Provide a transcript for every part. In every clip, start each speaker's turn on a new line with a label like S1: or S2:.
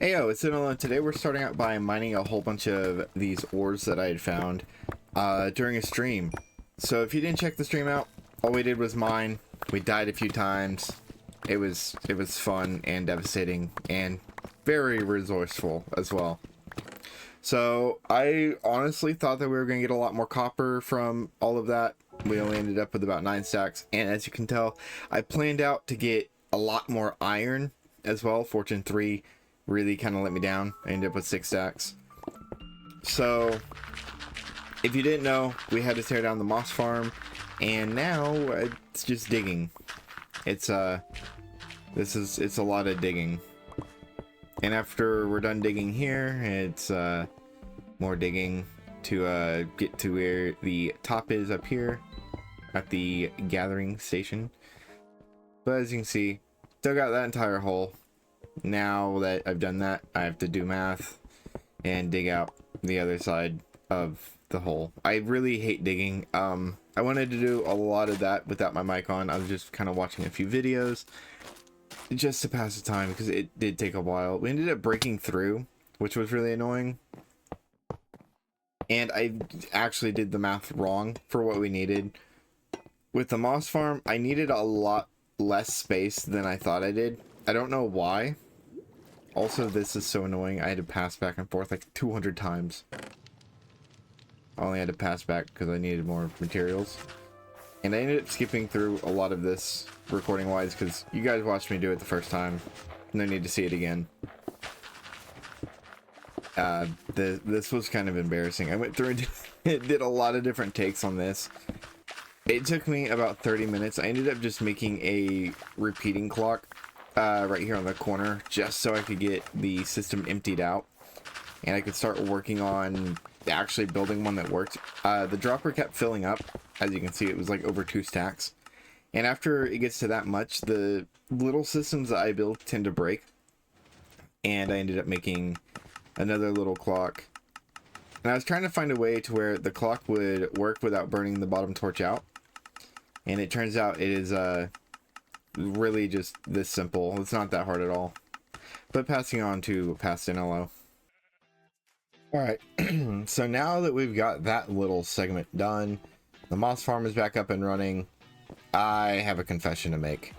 S1: Hey yo, it's Alone. Today we're starting out by mining a whole bunch of these ores that I had found during a stream. So if you didn't check the stream out, all we did was mine. We died a few times. It was fun and devastating and very resourceful as well. So I honestly thought that we were going to get a lot more copper from all of that. We only ended up with about 9 stacks, and as you can tell, I planned out to get a lot more iron as well. Fortune 3 really kind of let me down. I ended up with 6 stacks. So if you didn't know, we had to tear down the moss farm, and now it's just digging. It's a lot of digging. And after we're done digging here, it's more digging to get to where the top is up here at the gathering station. But as you can see, dug out that entire hole. Now that I've done that, I have to do math and dig out the other side of the hole. I really hate digging. I wanted to do a lot of that without my mic on. I was just kind of watching a few videos just to pass the time because it did take a while. We ended up breaking through, which was really annoying. And I actually did the math wrong for what we needed. With the moss farm, I needed a lot less space than I thought I did. I don't know why. Also, this is so annoying. I had to pass back and forth like 200 times. I only had to pass back because I needed more materials. And I ended up skipping through a lot of this recording wise because you guys watched me do it the first time. No need to see it again. This was kind of embarrassing. I went through and did a lot of different takes on this. It took me about 30 minutes. I ended up just making a repeating clock right here on the corner just so I could get the system emptied out and I could start working on actually building one that worked. The dropper kept filling up. As you can see, it was like over 2 stacks. And after it gets to that much, the little systems that I build tend to break. And I ended up making another little clock. And I was trying to find a way to where the clock would work without burning the bottom torch out. And it turns out it is really just this simple. It's not that hard at all. But passing on to past NLO. Alright, so now that we've got that little segment done, the moss farm is back up and running, I have a confession to make.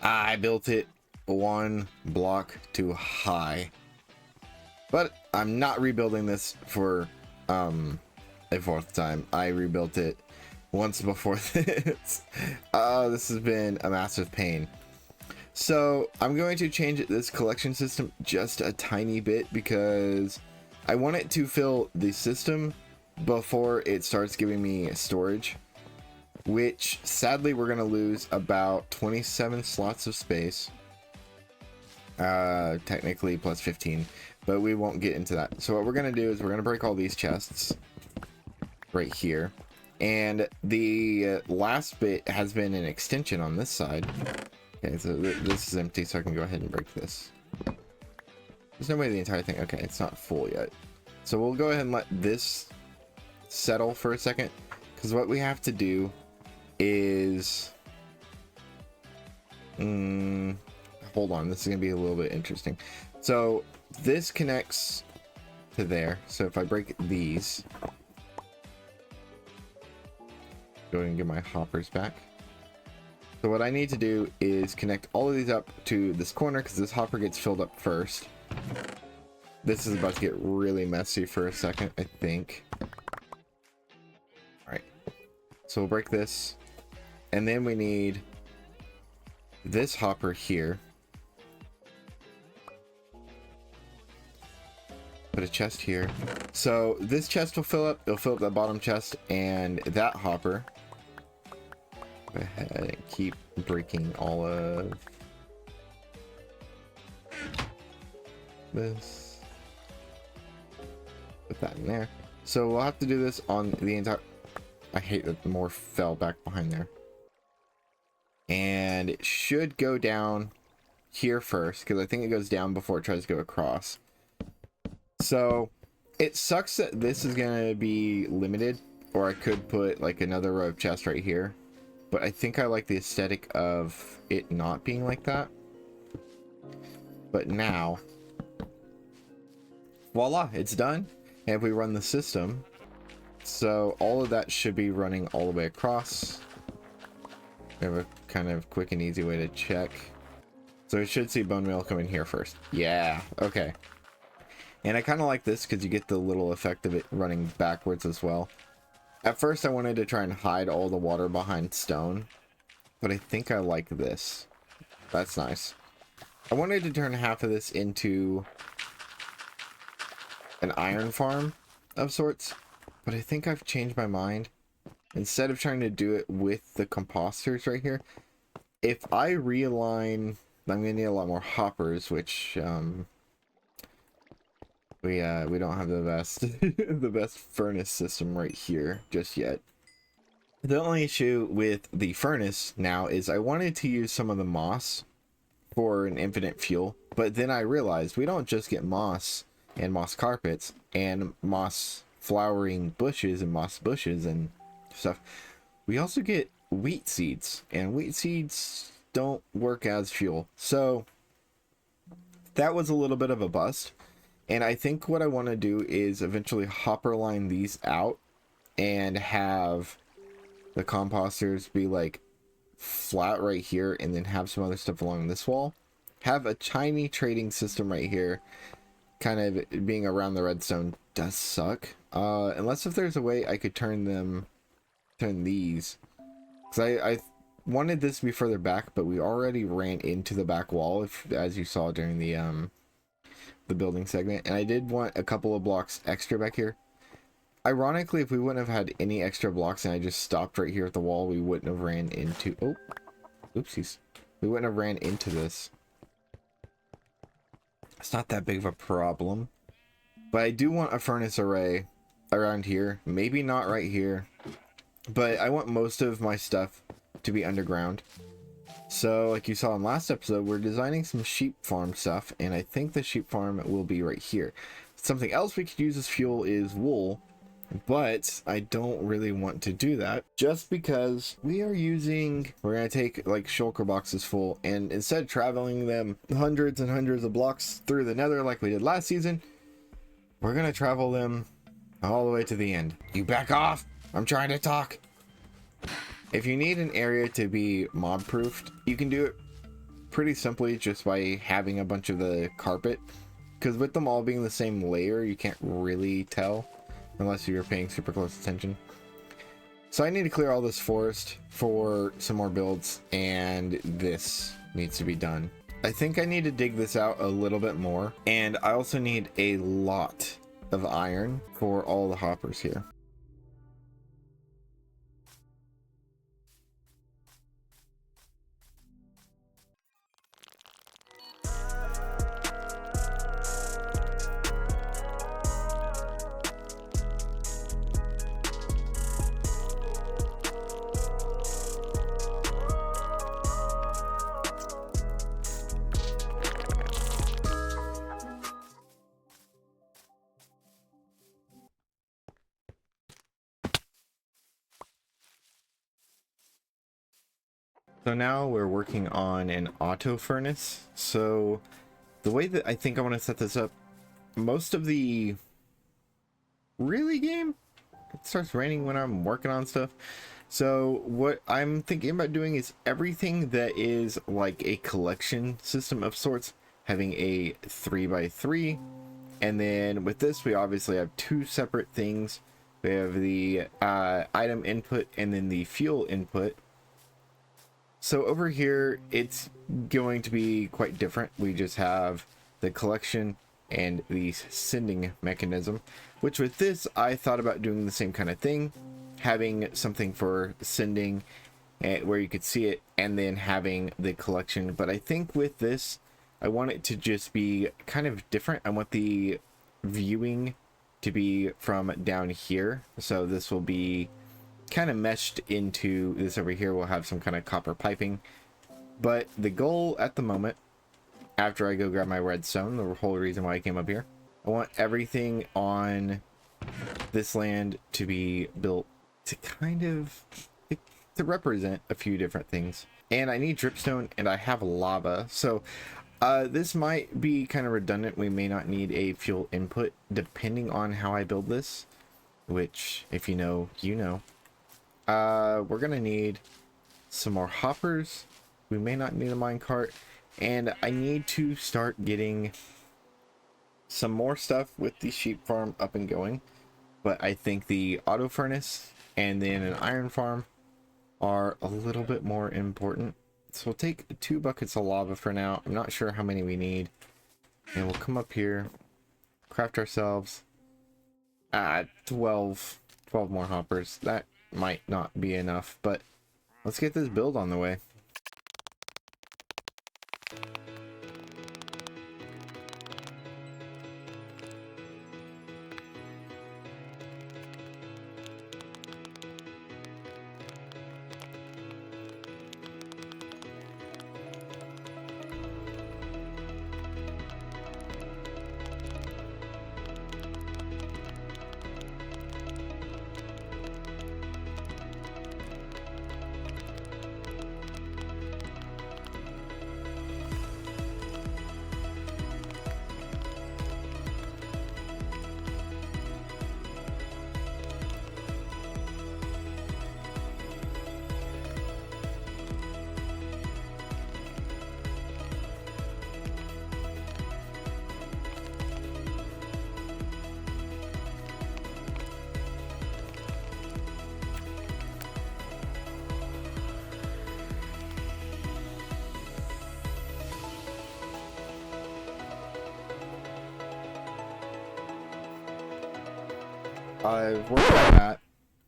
S1: I built it 1 block too high. But I'm not rebuilding this for a 4th time. I rebuilt it once before this. This has been a massive pain. So I'm going to change this collection system just a tiny bit because I want it to fill the system before it starts giving me storage, which sadly we're going to lose about 27 slots of space. Technically plus 15, but we won't get into that. So what we're going to do is we're going to break all these chests right here. And the last bit has been an extension on this side. Okay, so this is empty, so I can go ahead and break this. There's no way the entire thing... Okay, it's not full yet. So we'll go ahead and let this settle for a second. Because what we have to do is... hold on, this is going to be a little bit interesting. So this connects to there. So if I break these... Go ahead and get my hoppers back. So what I need to do is connect all of these up to this corner because this hopper gets filled up first. This is about to get really messy for a second, I think. Alright. So we'll break this. And then we need this hopper here. Put a chest here. So this chest will fill up. It'll fill up the bottom chest and that hopper. Go ahead and keep breaking all of this. Put that in there. So we'll have to do this on the entire... I hate that the more fell back behind there. And it should go down here first, because I think it goes down before it tries to go across. So it sucks that this is going to be limited, or I could put like another row of chests right here. But I think I like the aesthetic of it not being like that. But now, voila, it's done. And if we run the system, so all of that should be running all the way across. We have a kind of quick and easy way to check. So we should see bone meal come in here first. Yeah, okay. And I kind of like this because you get the little effect of it running backwards as well. At first I wanted to try and hide all the water behind stone, but I think I like this. That's nice. I wanted to turn half of this into an iron farm of sorts, but I think I've changed my mind. Instead of trying to do it with the composters right here, if I realign, I'm gonna need a lot more hoppers, which we don't have the best the best furnace system right here just yet. The only issue with the furnace now is I wanted to use some of the moss for an infinite fuel, but then I realized we don't just get moss and moss carpets and moss flowering bushes and moss bushes and stuff. We also get wheat seeds, and wheat seeds don't work as fuel. So that was a little bit of a bust. And I think what I want to do is eventually hopper line these out and have the composters be like flat right here, and then have some other stuff along this wall. Have a tiny trading system right here. Kind of being around the redstone does suck. Unless if there's a way I could turn these. Because I wanted this to be further back, but we already ran into the back wall, as you saw during the building segment, and I did want a couple of blocks extra back here. Ironically, if we wouldn't have had any extra blocks and I just stopped right here at the wall, we wouldn't have ran into, oh, oopsies, we wouldn't have ran into this. It's not that big of a problem, but I do want a furnace array around here, maybe not right here, but I want most of my stuff to be underground. So like you saw in last episode, we're designing some sheep farm stuff, and I think the sheep farm will be right here. Something else we could use as fuel is wool, but I don't really want to do that just because we're gonna take like shulker boxes full, and instead of traveling them hundreds and hundreds of blocks through the nether like we did last season, we're gonna travel them all the way to the end. You back off, I'm trying to talk. If you need an area to be mob proofed, you can do it pretty simply just by having a bunch of the carpet, because with them all being the same layer, you can't really tell unless you're paying super close attention. So I need to clear all this forest for some more builds, and this needs to be done. I think I need to dig this out a little bit more, and I also need a lot of iron for all the hoppers here. So now we're working on an auto furnace. So the way that I think I want to set this up, most of the game, it starts raining when I'm working on stuff. So what I'm thinking about doing is everything that is like a collection system of sorts, having a 3x3. And then with this, we obviously have two separate things. We have the item input and then the fuel input. So over here, it's going to be quite different. We just have the collection and the sending mechanism, which with this, I thought about doing the same kind of thing, having something for sending where you could see it, and then having the collection. But I think with this, I want it to just be kind of different. I want the viewing to be from down here. So this will be kind of meshed into this over here. We'll have some kind of copper piping, but the goal at the moment, after I go grab my redstone, the whole reason why I came up here, I want everything on this land to be built to kind of to represent a few different things. And I need dripstone, and I have lava, so This might be kind of redundant. We may not need a fuel input depending on how I build this, which if you know, you know. We're gonna need some more hoppers. We may not need a minecart, and I need to start getting some more stuff with the sheep farm up and going. But I think the auto furnace and then an iron farm are a little bit more important. So we'll take 2 buckets of lava for now. I'm not sure how many we need. And we'll come up here, craft ourselves 12 more hoppers. That might not be enough, but let's get this build on the way. I've worked on that,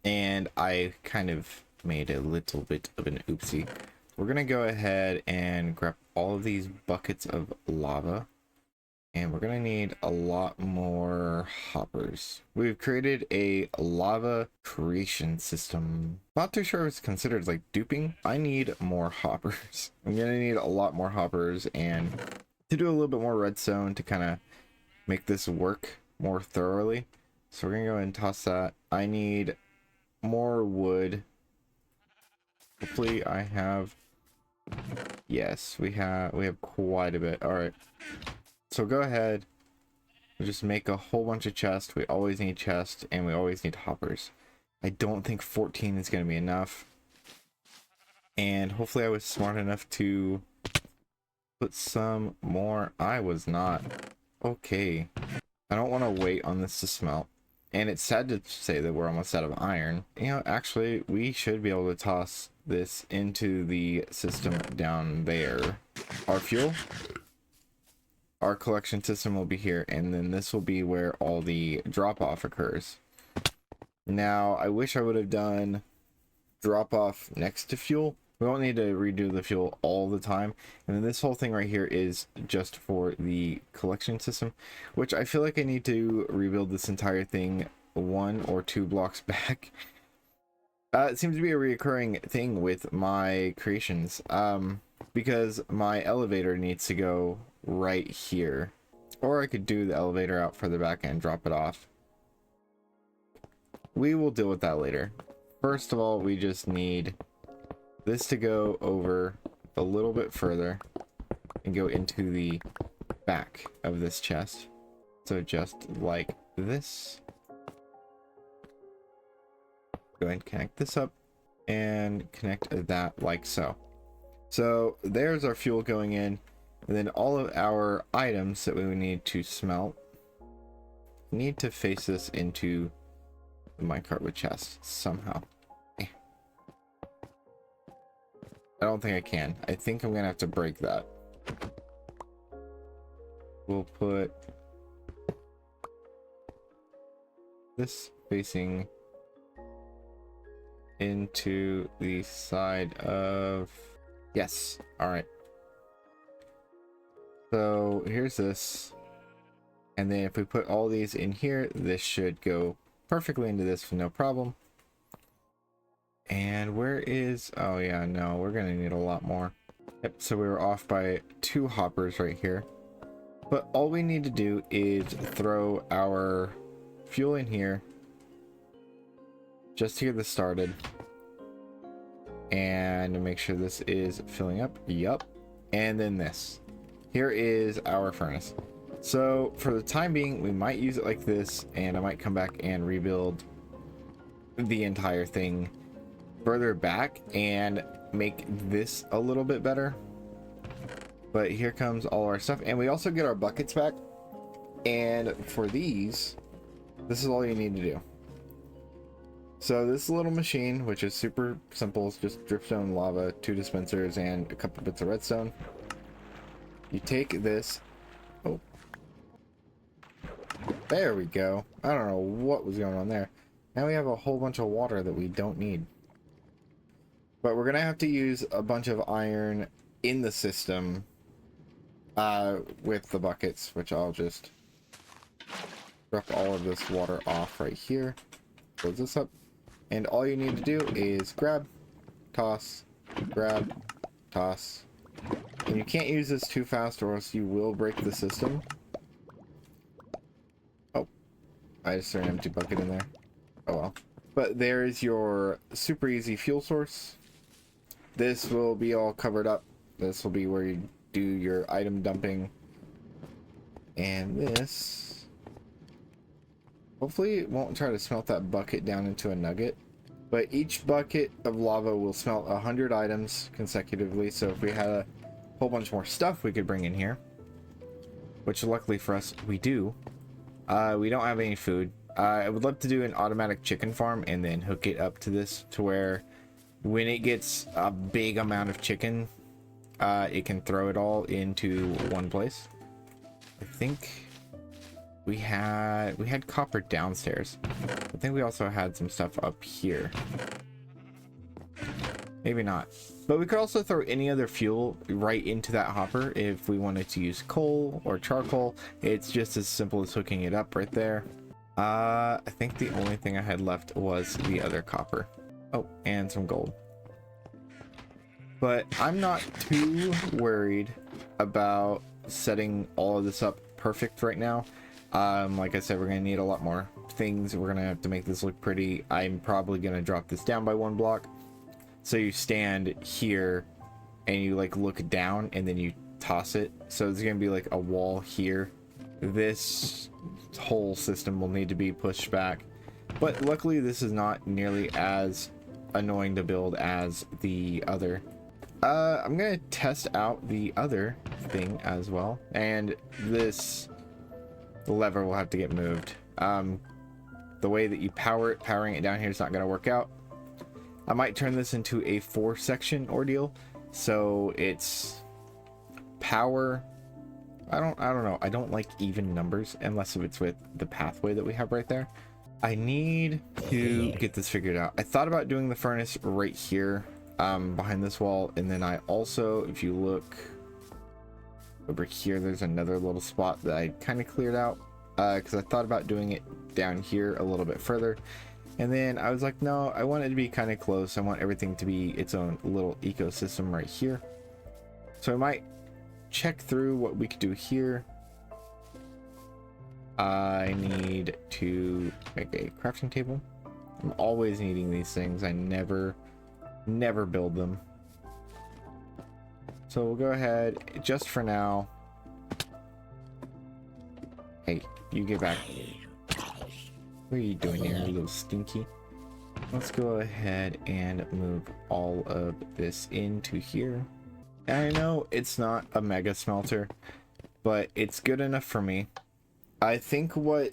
S1: and I kind of made a little bit of an oopsie. We're gonna go ahead and grab all of these buckets of lava, and we're gonna need a lot more hoppers. We've created a lava creation system. Not too sure if it's considered like duping. I need more hoppers. I'm gonna need a lot more hoppers, and to do a little bit more redstone to kind of make this work more thoroughly. So we're gonna go ahead and toss that. I need more wood. Hopefully I have, yes, we have quite a bit. All right, so go ahead, we'll just make a whole bunch of chests. We always need chests, and we always need hoppers. I don't think 14 is gonna be enough, and hopefully I was smart enough to put some more. I was not. Okay, I don't want to wait on this to smelt. And it's sad to say that we're almost out of iron. You know, actually, we should be able to toss this into the system down there. Our fuel, our collection system will be here, and then this will be where all the drop-off occurs. Now, I wish I would have done drop-off next to fuel. We won't need to redo the fuel all the time. And then this whole thing right here is just for the collection system, which I feel like I need to rebuild this entire thing 1 or 2 blocks back. It seems to be a reoccurring thing with my creations, because my elevator needs to go right here. Or I could do the elevator out further back and drop it off. We will deal with that later. First of all, we just need this to go over a little bit further and go into the back of this chest. So just like this. Go ahead and connect this up and connect that like so. So there's our fuel going in, and then all of our items that we would need to smelt need to face this into the minecart with chest somehow. I don't think I can. I think I'm gonna have to break that. We'll put this facing into the side of, yes, all right. So here's this, and then if we put all these in here, this should go perfectly into this with no problem. And where is, oh yeah, no, we're gonna need a lot more. Yep, so we were off by 2 hoppers right here. But all we need to do is throw our fuel in here just to get this started. And make sure this is filling up. Yup. And then this. here is our furnace. So for the time being, we might use it like this, and I might come back and rebuild the entire thing further back and make this a little bit better. But here comes all our stuff, and we also get our buckets back. And for these, this is all you need to do. So this little machine, which is super simple, it's just dripstone, lava, 2 dispensers, and a couple bits of redstone. You take this. Oh, there we go. I don't know what was going on there. Now we have a whole bunch of water that we don't need. But we're gonna have to use a bunch of iron in the system with the buckets, which I'll just drop all of this water off right here. Close this up. And all you need to do is grab, toss, grab, toss. And you can't use this too fast or else you will break the system. Oh, I just threw an empty bucket in there. Oh well. But there's your super easy fuel source. This will be all covered up. This will be where you do your item dumping. And this, hopefully it won't try to smelt that bucket down into a nugget. But each bucket of lava will smelt 100 items consecutively. So if we had a whole bunch more stuff we could bring in here, which luckily for us we do. We don't have any food. I would love to do an automatic chicken farm and then hook it up to this to where when it gets a big amount of chicken, it can throw it all into one place. I think we had copper downstairs. I think we also had some stuff up here. Maybe not. But we could also throw any other fuel right into that hopper if we wanted to use coal or charcoal. It's just as simple as hooking it up right there. I think the only thing I had left was the other copper. Oh, and some gold. But I'm not too worried about setting all of this up perfect right now. Like I said, we're gonna need a lot more things. We're gonna have to make this look pretty. I'm probably gonna drop this down by 1 block. So you stand here and you like look down and then you toss it. So there's gonna be like a wall here. This whole system will need to be pushed back. But luckily this is not nearly as annoying to build as the other. I'm gonna test out the other thing as well. And this lever will have to get moved. The way that you powering it down here is not gonna work out. I might turn this into a 4-section ordeal. So it's power. I don't know. I don't like even numbers unless it's with the pathway that we have right there. I need to get this figured out. I thought about doing the furnace right here, behind this wall. And then I also, if you look over here, there's another little spot that I kind of cleared out. Because I thought about doing it down here a little bit further. And then I was like, no, I want it to be kind of close. I want everything to be its own little ecosystem right here. So I might check through what we could do here. I need to make a crafting table. I'm always needing these things. I never build them. So we'll go ahead, just for now. Hey, you get back. What are you doing here, you little stinky? Let's go ahead and move all of this into here. And I know it's not a mega smelter, but it's good enough for me. I think what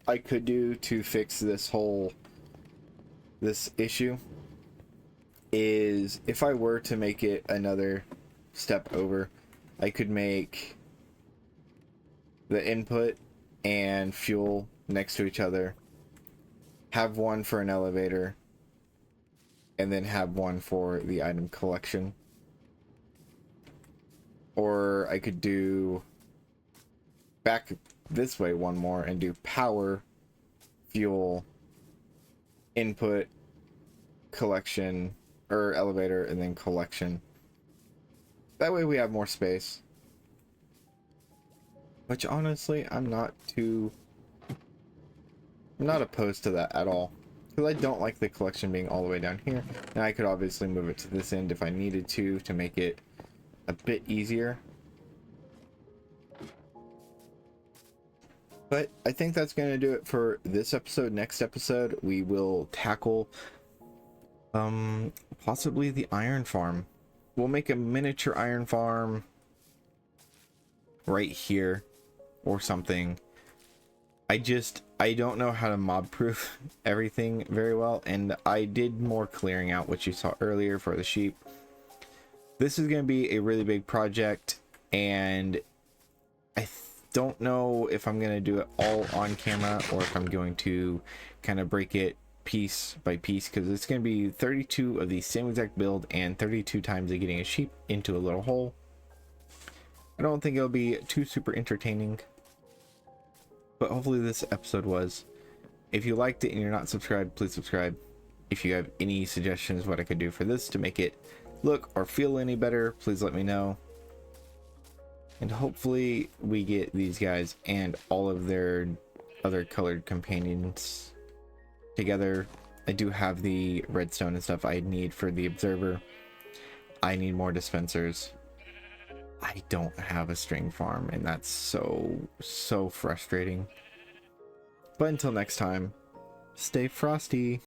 S1: I could do to fix this issue is if I were to make it another step over, I could make the input and fuel next to each other, have one for an elevator, and then have one for the item collection. Or I could do back this way one more and do power, fuel, input, collection, or elevator, and then collection. That way we have more space. Which honestly, I'm not opposed to that at all. Because I don't like the collection being all the way down here. And I could obviously move it to this end if I needed to make it a bit easier. But I think that's going to do it for this episode. Next episode, we will tackle possibly the iron farm. We'll make a miniature iron farm right here or something. I don't know how to mob proof everything very well, and I did more clearing out, what you saw earlier, for the sheep. This is going to be a really big project, and I don't know if I'm going to do it all on camera or if I'm going to kind of break it piece by piece, because it's going to be 32 of the same exact build and 32 times of getting a sheep into a little hole. I don't think it'll be too super entertaining, but hopefully this episode was. If you liked it and you're not subscribed, please subscribe. If you have any suggestions what I could do for this to make it look or feel any better, please let me know. And hopefully we get these guys and all of their other colored companions together. I do have the redstone and stuff I need for the observer. I need more dispensers. I don't have a string farm, and that's so frustrating. But until next time, stay frosty.